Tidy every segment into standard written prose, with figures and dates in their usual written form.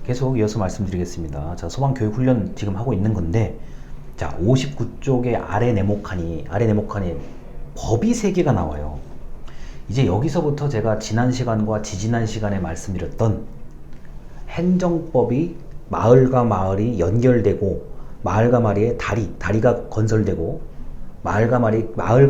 계속 이어서 말씀드리겠습니다. 자, 소방교육훈련 지금 하고 있는 건데, 자, 59쪽의 아래 네모칸이 법이 3개가 나와요. 이제 여기서부터 제가 지난 시간과 지지난 시간에 말씀드렸던 행정법이 마을과 마을이 연결되고, 마을과 마을의 다리가 건설되고, 마을과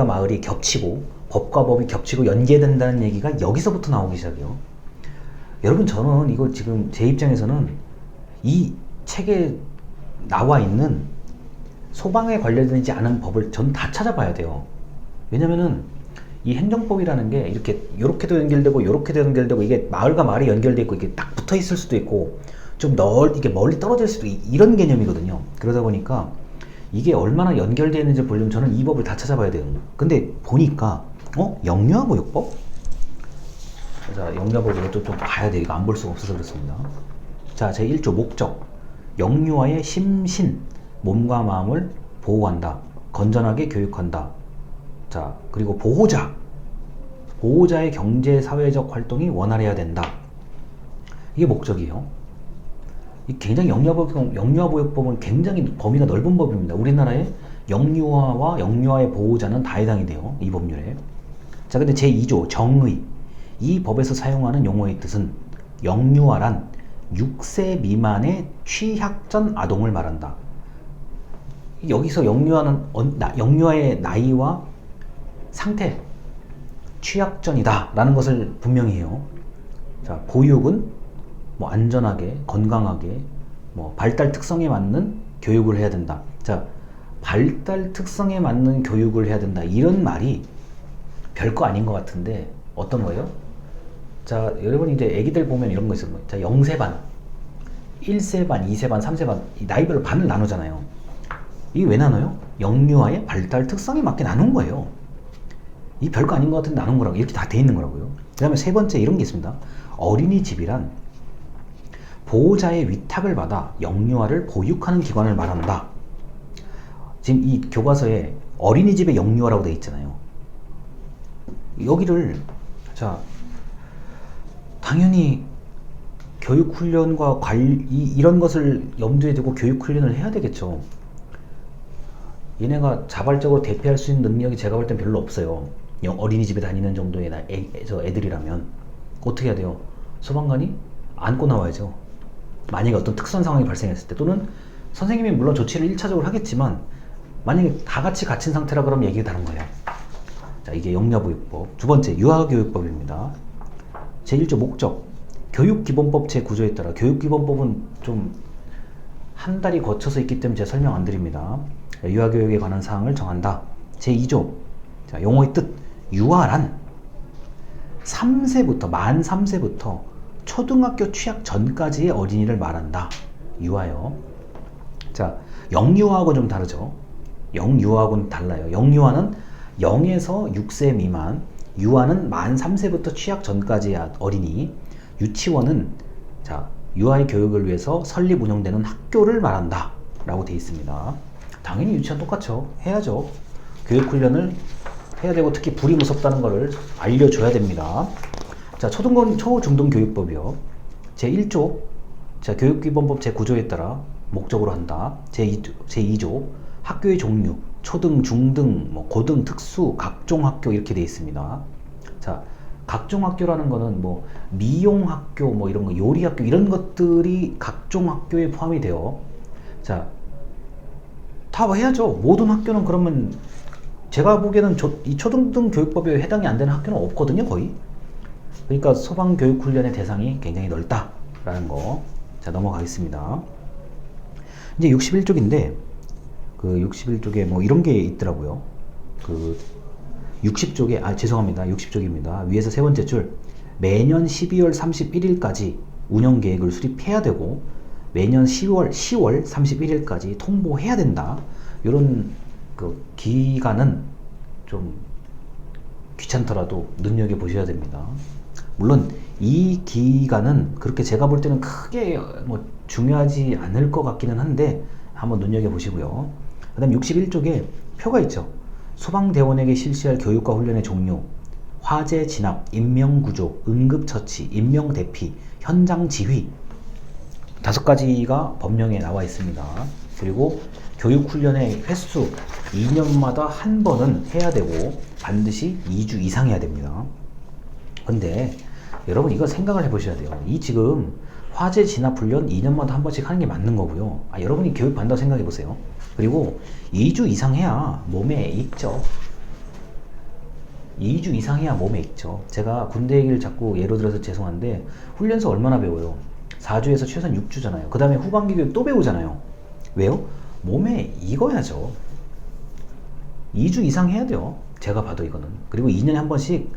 마을이 겹치고, 법과 법이 겹치고 연계된다는 얘기가 여기서부터 나오기 시작해요. 여러분, 저는 이거 지금 제 입장에서는 이 책에 나와 있는 소방에 관련되지 않은 법을 전 다 찾아봐야 돼요. 왜냐면은 이 행정법이라는 게 요렇게도 연결되고 요렇게도 연결되고, 이게 마을과 마을이 연결돼 있고 이게 딱 붙어 있을 수도 있고 좀 이게 멀리 떨어질 수도 이런 개념이거든요. 그러다 보니까 이게 얼마나 연결되어 있는지 보려면 저는 이 법을 다 찾아봐야 돼요. 근데 보니까 영유아보육법? 자, 영유아보육법 좀 봐야 돼. 이거 안 볼 수가 없어서 그렇습니다. 자, 제1조 목적. 영유아의 심신, 몸과 마음을 보호한다. 건전하게 교육한다. 자, 그리고 보호자의 경제 사회적 활동이 원활해야 된다. 이게 목적이에요. 굉장히 영유아보육법은 굉장히 범위가 넓은 법입니다. 우리나라에 영유아와 영유아의 보호자는 다 해당이 돼요. 이 법률에. 자, 근데 제2조 정의. 이 법에서 사용하는 용어의 뜻은 영유아란 6세 미만의 취약전 아동을 말한다. 여기서 영유아의 나이와 상태, 취약전이다 라는 것을 분명히 해요. 자, 보육은 안전하게, 건강하게, 발달 특성에 맞는 교육을 해야 된다. 자, 발달 특성에 맞는 교육을 해야 된다. 이런 말이 별거 아닌 것 같은데, 어떤 거예요? 자, 여러분 이제 애기들 보면 이런 거 있어요. 자, 0세반, 1세반, 2세반, 3세반, 나이별로 반을 나누잖아요. 이게 왜 나눠요? 영유아의 발달 특성에 맞게 나눈 거예요. 이 별거 아닌 것 같은데 나눈 거라고, 이렇게 다 돼 있는 거라고요. 그 다음에 세 번째 이런 게 있습니다. 어린이집이란 보호자의 위탁을 받아 영유아를 보육하는 기관을 말한다. 지금 이 교과서에 어린이집의 영유아라고 돼 있잖아요. 여기를, 자, 당연히 교육훈련과 이런 것을 염두에 두고 교육훈련을 해야 되겠죠. 얘네가 자발적으로 대피할 수 있는 능력이 제가 볼 땐 별로 없어요. 어린이집에 다니는 정도의 애들이라면 어떻게 해야 돼요? 소방관이 안고 나와야죠. 만약에 어떤 특수한 상황이 발생했을 때, 또는 선생님이 물론 조치를 1차적으로 하겠지만 만약에 다 같이 갇힌 상태라 그러면 얘기가 다른 거예요. 자, 이게 영유아보육법. 두 번째, 유아교육법입니다. 제1조 목적. 교육기본법 제9조에 따라, 교육기본법은 좀 한 달이 거쳐서 있기 때문에 제가 설명 안 드립니다. 유아교육에 관한 사항을 정한다. 제2조. 자, 용어의 뜻. 유아란 만 3세부터 초등학교 취학 전까지의 어린이를 말한다. 유아요. 자, 영유아하고 좀 다르죠. 영유아하고는 달라요. 영유아는 0에서 6세 미만, 유아는 만 3세부터 취학 전까지의 어린이, 유치원은, 자, 유아의 교육을 위해서 설립 운영되는 학교를 말한다 라고 되어 있습니다. 당연히 유치원 똑같죠. 해야죠. 교육훈련을 해야 되고, 특히 불이 무섭다는 것을 알려줘야 됩니다. 자, 초중등교육법이요. 제1조, 자, 교육기본법 제9조에 따라 목적으로 한다. 제2조, 학교의 종류, 초등, 중등, 고등, 특수, 각종 학교 이렇게 되어 있습니다. 자, 각종 학교라는 거는 미용학교, 이런 거, 요리학교 이런 것들이 각종 학교에 포함이 돼요. 자, 다 해야죠. 모든 학교는 그러면 제가 보기에는 이 초등등 교육법에 해당이 안 되는 학교는 없거든요, 거의. 그러니까 소방교육훈련의 대상이 굉장히 넓다라는 거. 자, 넘어가겠습니다. 이제 61쪽인데, 그 61쪽에 이런 게 있더라고요. 그 60쪽에, 죄송합니다. 60쪽입니다. 위에서 세 번째 줄. 매년 12월 31일까지 운영계획을 수립해야 되고, 매년 10월 31일까지 통보해야 된다. 이런 그 기간은 좀 귀찮더라도 눈여겨보셔야 됩니다. 물론 이 기간은 그렇게 제가 볼 때는 크게 중요하지 않을 것 같기는 한데 한번 눈여겨보시고요. 그 다음 61쪽에 표가 있죠. 소방대원에게 실시할 교육과 훈련의 종류, 화재 진압, 인명구조, 응급처치, 인명대피, 현장지휘. 5가지가 법령에 나와 있습니다. 그리고 교육훈련의 횟수 2년마다 한 번은 해야 되고 반드시 2주 이상 해야 됩니다. 근데 여러분 이거 생각을 해보셔야 돼요. 이 지금 화재 진압 훈련 2년마다 한 번씩 하는 게 맞는 거고요. 여러분이 교육 받는다고 생각해 보세요. 그리고 2주 이상 해야 몸에 익죠. 2주 이상 해야 몸에 익죠. 제가 군대 얘기를 자꾸 예로 들어서 죄송한데 훈련소 얼마나 배워요? 4주에서 최소한 6주잖아요. 그 다음에 후반기 교육 또 배우잖아요. 왜요? 몸에 익어야죠. 2주 이상 해야 돼요. 제가 봐도 이거는. 그리고 2년에 한 번씩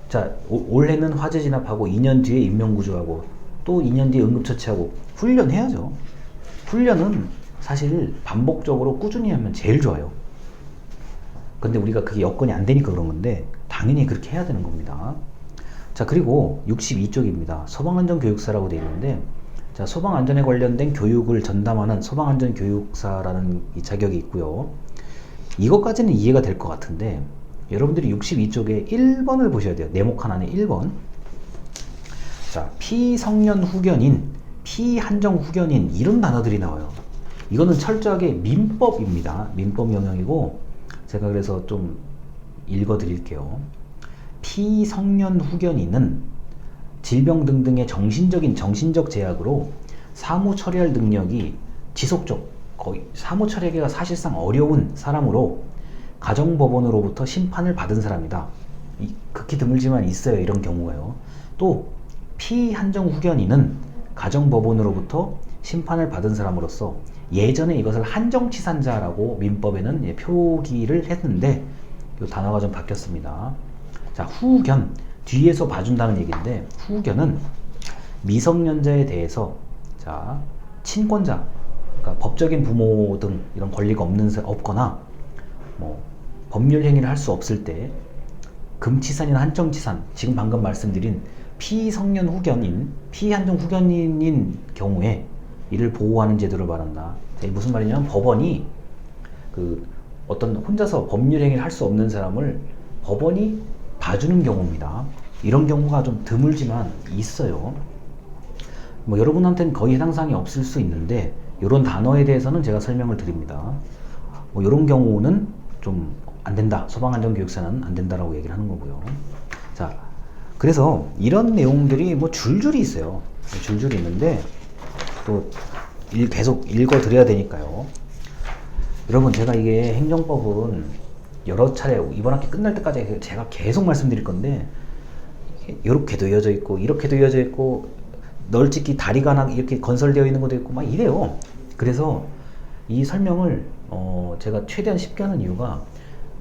자 올해는 화재 진압하고 2년 뒤에 인명구조하고 또 2년 뒤에 응급처치하고 훈련해야죠. 훈련은 사실 반복적으로 꾸준히 하면 제일 좋아요. 근데 우리가 그게 여건이 안 되니까 그런 건데 당연히 그렇게 해야 되는 겁니다. 자 그리고 62쪽입니다. 소방안전교육사라고 되어 있는데 자 소방안전에 관련된 교육을 전담하는 소방안전교육사라는 이 자격이 있고요. 이것까지는 이해가 될 것 같은데 여러분들이 62쪽에 1번을 보셔야 돼요. 네모 칸 안에 1번. 자 피성년 후견인, 피한정 후견인 이런 단어들이 나와요. 이거는 철저하게 민법입니다. 민법 영역이고 제가 그래서 좀 읽어 드릴게요. 피성년 후견인은 질병 등등의 정신적 제약으로 사무 처리할 능력이 지속적, 거의 사무 처리하기가 사실상 어려운 사람으로 가정법원으로부터 심판을 받은 사람이다. 극히 드물지만 있어요. 이런 경우가요. 또 피한정 후견인은 가정법원으로부터 심판을 받은 사람으로서 예전에 이것을 한정치산자라고 민법에는 표기를 했는데 이 단어가 좀 바뀌었습니다. 자, 후견 뒤에서 봐준다는 얘기인데 후견은 미성년자에 대해서 자 친권자, 그러니까 법적인 부모 등 이런 권리가 없거나 뭐 법률 행위를 할 수 없을 때 금치산이나 한정치산, 지금 방금 말씀드린 피성년 후견인, 피한정 후견인인 경우에 이를 보호하는 제도를 말한다. 무슨 말이냐면 법원이 그 어떤 혼자서 법률 행위를 할 수 없는 사람을 법원이 봐주는 경우입니다. 이런 경우가 좀 드물지만 있어요. 뭐 여러분한테는 거의 해당 사항이 없을 수 있는데 이런 단어에 대해서는 제가 설명을 드립니다. 뭐 이런 경우는 좀 안 된다. 소방안전교육사는 안 된다라고 얘기를 하는 거고요. 자, 그래서 이런 내용들이 뭐 줄줄이 있어요. 줄줄이 있는데 또 계속 읽어 드려야 되니까요. 여러분 제가 이게 행정법은 여러 차례 이번 학기 끝날 때까지 제가 계속 말씀드릴 건데 이렇게도 이어져 있고 이렇게도 이어져 있고 널찍이 다리가 하나 이렇게 건설되어 있는 것도 있고 막 이래요. 그래서 이 설명을 제가 최대한 쉽게 하는 이유가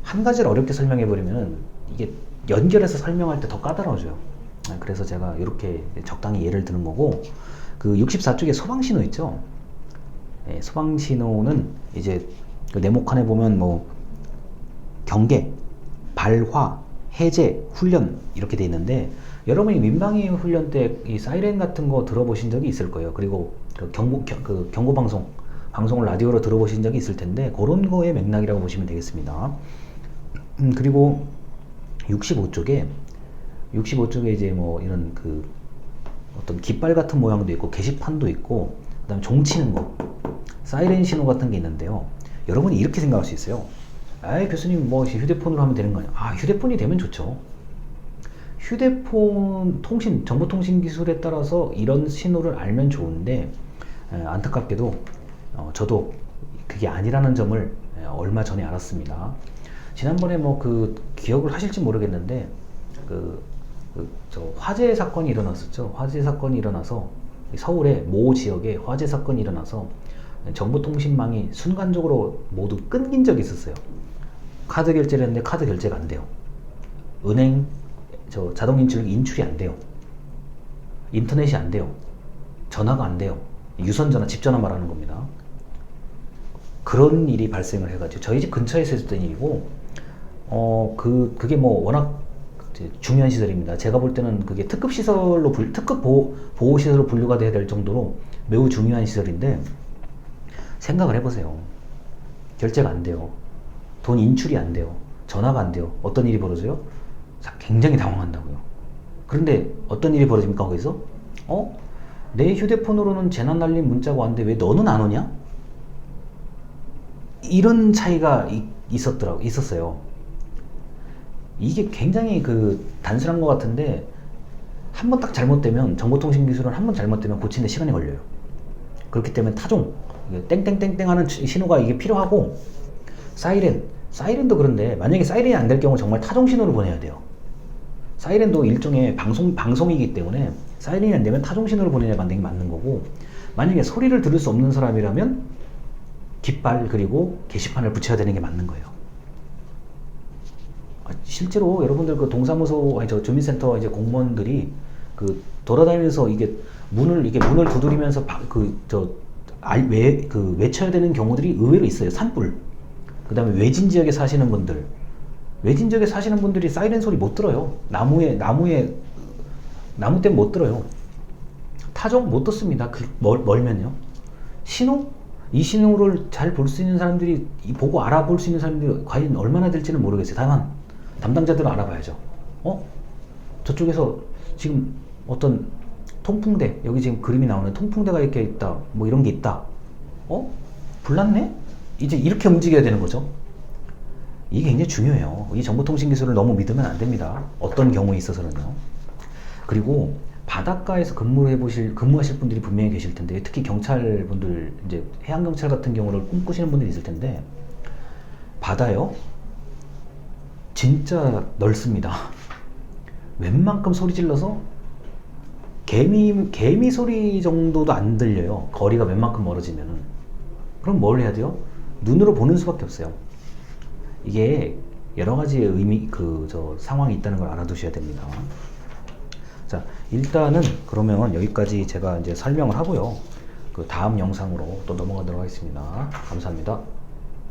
한 가지를 어렵게 설명해 버리면 이게 연결해서 설명할 때 더 까다로워져요. 그래서 제가 이렇게 적당히 예를 드는 거고 그 64쪽에 소방신호 있죠. 소방신호는 이제 그 네모칸에 보면 뭐 경계, 발화, 해제, 훈련 이렇게 돼 있는데 여러분이 민방위 훈련 때 이 사이렌 같은 거 들어보신 적이 있을 거예요. 그리고 그 경고 방송을 라디오로 들어보신 적이 있을 텐데 그런 거의 맥락이라고 보시면 되겠습니다. 그리고 65쪽에 이제 뭐 이런 그 어떤 깃발 같은 모양도 있고 게시판도 있고 그다음에 종 치는 거, 사이렌 신호 같은 게 있는데요. 여러분이 이렇게 생각할 수 있어요. 아이 교수님 뭐 휴대폰으로 하면 되는 거 아니야? 휴대폰이 되면 좋죠. 휴대폰 정보통신 기술에 따라서 이런 신호를 알면 좋은데 안타깝게도 저도 그게 아니라는 점을 얼마 전에 알았습니다. 지난번에 뭐 그 기억을 하실지 모르겠는데 저 화재 사건이 일어났었죠. 화재 사건이 일어나서 서울의 모 지역에 화재 사건이 일어나서 정보통신망이 순간적으로 모두 끊긴 적이 있었어요. 카드 결제를 했는데 카드 결제가 안 돼요. 은행 자동 인출이 안 돼요. 인터넷이 안 돼요. 전화가 안 돼요. 유선전화, 집전화 말하는 겁니다. 그런 일이 발생을 해가지고 저희 집 근처에서 있었던 일이고 그게 뭐 워낙 중요한 시설입니다. 제가 볼 때는 그게 특급 보호 시설로 분류가 돼야 될 정도로 매우 중요한 시설인데 생각을 해보세요. 결제가 안 돼요. 돈 인출이 안 돼요. 전화가 안 돼요. 어떤 일이 벌어져요? 굉장히 당황한다고요. 그런데 어떤 일이 벌어집니까 거기서? 내 휴대폰으로는 재난 알림 문자가 왔는데 왜 너는 안 오냐? 이런 차이가 있었어요. 이게 굉장히 단순한 것 같은데 한 번 딱 잘못되면, 정보통신 기술은 한 번 잘못되면 고치는데 시간이 걸려요. 그렇기 때문에 타종, 땡땡땡땡 하는 신호가 이게 필요하고, 사이렌도 그런데 만약에 사이렌이 안 될 경우 정말 타종 신호를 보내야 돼요. 사이렌도 일종의 방송이기 때문에 사이렌이 안 되면 타종 신호를 보내야 맞는 거고, 만약에 소리를 들을 수 없는 사람이라면 깃발 그리고 게시판을 붙여야 되는 게 맞는 거예요. 실제로 여러분들 동사무소, 주민센터 공무원들이 돌아다니면서 이게 문을 두드리면서 외쳐야 되는 경우들이 의외로 있어요. 산불. 그 다음에 외진 지역에 사시는 분들이 사이렌 소리 못 들어요. 나무 때문에 못 들어요. 타종 못 듣습니다. 멀면요. 이 신호를 잘 볼 수 있는 사람들이, 보고 알아볼 수 있는 사람들이 과연 얼마나 될지는 모르겠어요. 다만 담당자들은 알아봐야죠. 저쪽에서 지금 어떤 통풍대, 여기 지금 그림이 나오는 통풍대가 이렇게 있다, 뭐 이런 게 있다. 불났네? 이제 이렇게 움직여야 되는 거죠. 이게 굉장히 중요해요. 이 정보통신 기술을 너무 믿으면 안 됩니다. 어떤 경우에 있어서는요. 그리고 바닷가에서 근무하실 분들이 분명히 계실 텐데, 특히 경찰분들, 이제 해양경찰 같은 경우를 꿈꾸시는 분들이 있을 텐데, 바다요? 진짜 넓습니다. 웬만큼 소리 질러서 개미 소리 정도도 안 들려요. 거리가 웬만큼 멀어지면은. 그럼 뭘 해야 돼요? 눈으로 보는 수밖에 없어요. 이게 여러 가지의 상황이 있다는 걸 알아두셔야 됩니다. 자, 일단은 그러면 여기까지 제가 이제 설명을 하고요. 다음 영상으로 또 넘어가도록 하겠습니다. 감사합니다.